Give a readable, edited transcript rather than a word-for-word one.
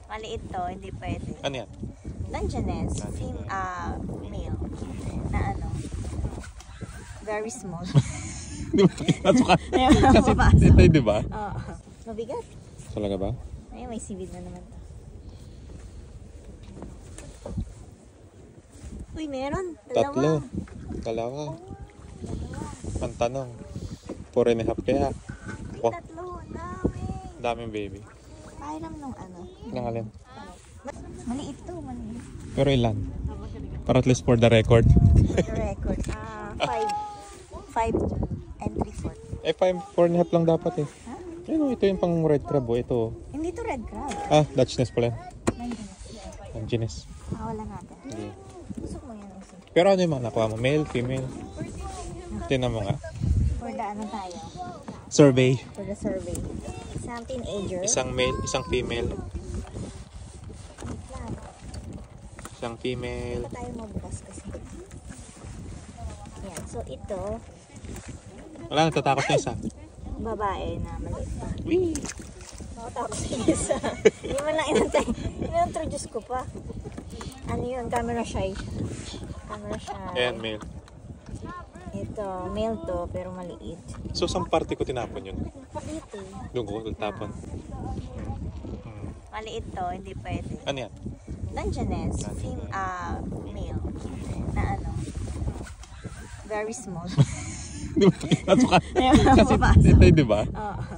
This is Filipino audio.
Maliit to, hindi pwede. Ano yan? Dungeness, male, na ano, very small. Di ba pinasukan? Kasi ito di ba? Oo. Mabigat. Talaga ba? Ay, may sibid na naman to. Uy, meron. Tatlo. Dalawa. Ang tanong, 4.5 kaya? Uy, tatlo. Dami. Daming baby. Pairam nung ano. Nang alin? Maliit to, maliit. Pero ilan? Para at least for the record. For the record. 5 and 3/4. Eh, 4.5 lang dapat eh. Ha? Ano, ito yung pang red crab oh. Ito. Hindi to red crab. Ah, Dutch nest pala. Dungeness. Dungeness. Wala natin. Hindi. Gusto mo yan also. Pero ano yung mga nakuha mo? Male, female? Tingnan mo nga. For the ano tayo? Survey. For the survey. Isang teenager. Isang male, isang female. Isang female. Ito tayo mabukas kasi. Yan. So ito, Wala, natatakot na isa. babae na maliit. Wee! Nakatakot sa isa. Hindi mo lang in-introduce ko pa. Ano yun? Camera shy. Camera shy. Ayan, male. Ito, male to, pero maliit. So, saan parte ko tinapon yun? Dito. Doon ko tapon. Maliit to, hindi pwede. Ano yan? Dungeness, male, na ano, very small. Di ba pinasukan? Ayaw na Kasi mapasok. ito, di ba? Oo.